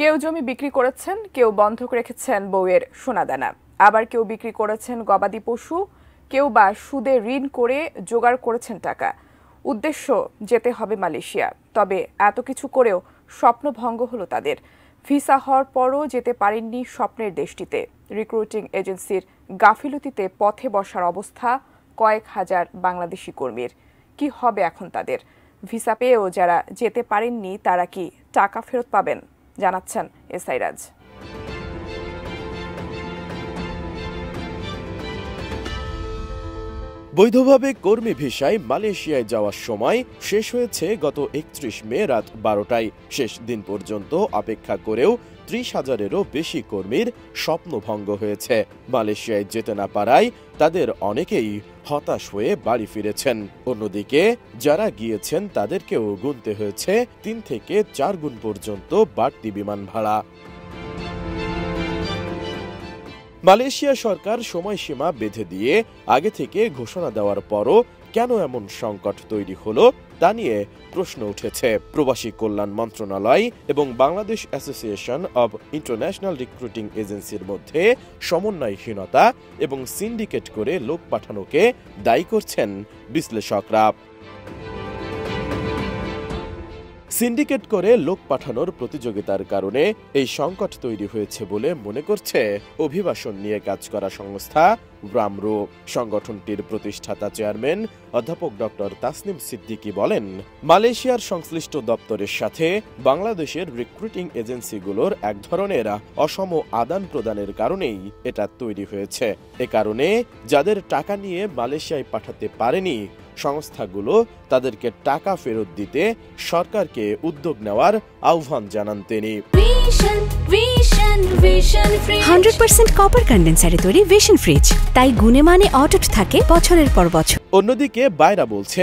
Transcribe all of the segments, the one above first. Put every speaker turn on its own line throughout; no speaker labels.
কেউ জমি বিক্রি করেছেন, কেউ বন্ধক রেখেছেন বউয়ের সোনাদানা, আবার কেউ বিক্রি করেছেন গবাদি পশু, কেউ বা সুদে ঋণ করে জোগাড় করেছেন টাকা। উদ্দেশ্য যেতে হবে মালয়েশিয়া। তবে এত কিছু করেও স্বপ্নভঙ্গ হলো তাদের। ভিসা হওয়ার পরও যেতে পারেননি স্বপ্নের দেশটিতে। রিক্রুটিং এজেন্সির গাফিলতিতে পথে বসার অবস্থা কয়েক হাজার বাংলাদেশি কর্মীর। কি হবে এখন তাদের? ভিসা পেয়েও যারা যেতে পারেননি তারা কি টাকা ফেরত পাবেন, জানাচ্ছেন এসআই রাজ।
বৈধভাবে কর্মী ভিসায় মালয়েশিয়ায় যাওয়ার সময় শেষ হয়েছে গত ৩১ মে রাত ১২টায়। শেষ দিন পর্যন্ত অপেক্ষা করেও ৩০,০০০-এরও বেশি কর্মীর স্বপ্নভঙ্গ হয়েছে। মালয়েশিয়ায় যেতে না পারায় তাদের অনেকেই হতাশ হয়ে বাড়ি ফিরেছেন। অন্যদিকে যারা গিয়েছেন তাদেরকেও গুনতে হয়েছে ৩ থেকে ৪ গুণ পর্যন্ত বাড়তি বিমান ভাড়া। মালয়েশিয়া সরকার সময়সীমা বেঁধে দিয়ে আগে থেকে ঘোষণা দেওয়ার পরও কেন এমন সংকট তৈরি হলো তা নিয়ে প্রশ্ন উঠেছে। প্রবাসী কল্যাণ মন্ত্রণালয় এবং Bangladesh association of international recruiting এজেন্সির মধ্যে সমন্বয়হীনতা এবং সিন্ডিকেট করে লোক পাঠানোকে দায়ী করছেন বিশ্লেষকরা। সিন্ডিকেট করে লোক পাঠানোর প্রতিযোগিতার কারণে এই সংকট তৈরি হয়েছে বলে মনে করছে অভিবাসন নিয়ে কাজ করা সংস্থা ব্রামরো। সংগঠনটির প্রতিষ্ঠাতা চেয়ারম্যান অধ্যাপক ডক্টর তাসনিম সিদ্দিকী বলেন, মালয়েশিয়ার সংশ্লিষ্ট দপ্তরের সাথে বাংলাদেশের রিক্রুটিং এজেন্সিগুলোর এক ধরনের অসম আদান প্রদানের কারণেই এটা তৈরি হয়েছে। এ কারণে যাদের টাকা নিয়ে মালয়েশিয়ায় পাঠাতে পারেনি সংস্থাগুলো তাদেরকে টাকা ফেরত দিতে সরকারকে উদ্যোগ নেওয়ার আহ্বান জানান তিনি।
100% কপার কন্ডেন্সারে তৈরি ভিশন ফ্রিজ, তাই গুণে মানে অটুট থাকে বছরের পর বছর।
অন্যদিকে বাইরা বলছে,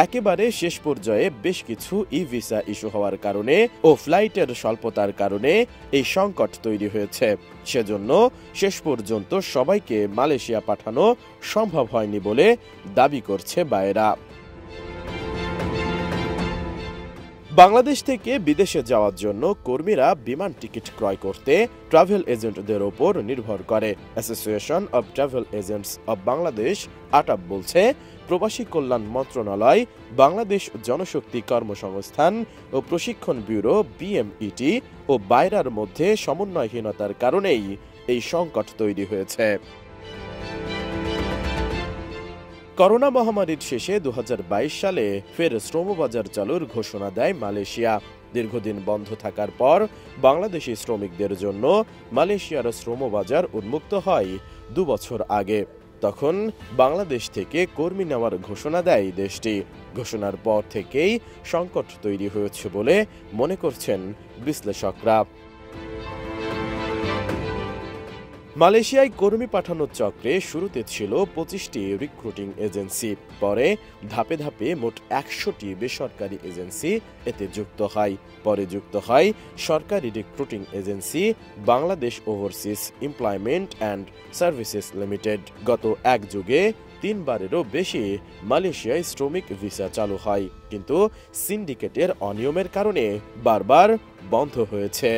একেবারে শেষ পর্যায়ে বেশ কিছু ই ভিসা ইস্যু হওয়ার কারণে ও ফ্লাইটের স্বল্পতার কারণে এই সংকট তৈরি হয়েছে। সেজন্য শেষ পর্যন্ত সবাইকে মালয়েশিয়া পাঠানো সম্ভব হয়নি বলে দাবি করছে বাইরা। বাংলাদেশ থেকে বিদেশে যাওয়ার জন্য কর্মীরা বিমান টিকিট ক্রয় করতে ট্রাভেল এজেন্টদের ওপর নির্ভর করে। Association of travel agents of Bangladesh ATAB বলছে, প্রবাসী কল্যাণ মন্ত্রণালয়, বাংলাদেশ জনশক্তি কর্মসংস্থান ও প্রশিক্ষণ ব্যুরো BMET ও বাইরার মধ্যে সমন্বয়হীনতার কারণেই এই সংকট তৈরি হয়েছে। করোনা মহামারীর শেষে ২০২২ সালে ফের শ্রমবাজার চালুর ঘোষণা দেয় মালয়েশিয়া। দীর্ঘদিন বন্ধ থাকার পর বাংলাদেশি শ্রমিকদের জন্য মালয়েশিয়ার শ্রমবাজার উন্মুক্ত হয় ২ বছর আগে। তখন বাংলাদেশ থেকে কর্মী নেওয়ার ঘোষণা দেয় দেশটি। ঘোষণার পর থেকেই সংকট তৈরি হয়েছে বলে মনে করছেন বিশ্লেষকরা। মালয়েশিয়ায় কর্মী পাঠানোর চক্রে শুরুতে ছিল 25টি রিক্রুটিং এজেন্সি, পরে ধাপে ধাপে মোট 100টি বেসরকারি এজেন্সি এতে যুক্ত হয়। পরে যুক্ত হয় সরকারি recruiting agency Bangladesh overseas employment and services limited. গত এক যুগে 3 বারেরও বেশি মালয়েশিয়ায় শ্রমিক ভিসা চালু হয়, কিন্তু সিন্ডিকেটের অনিয়মের কারণে বারবার বন্ধ হয়েছে।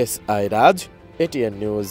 এসআই রাজ, ATN নিউজ।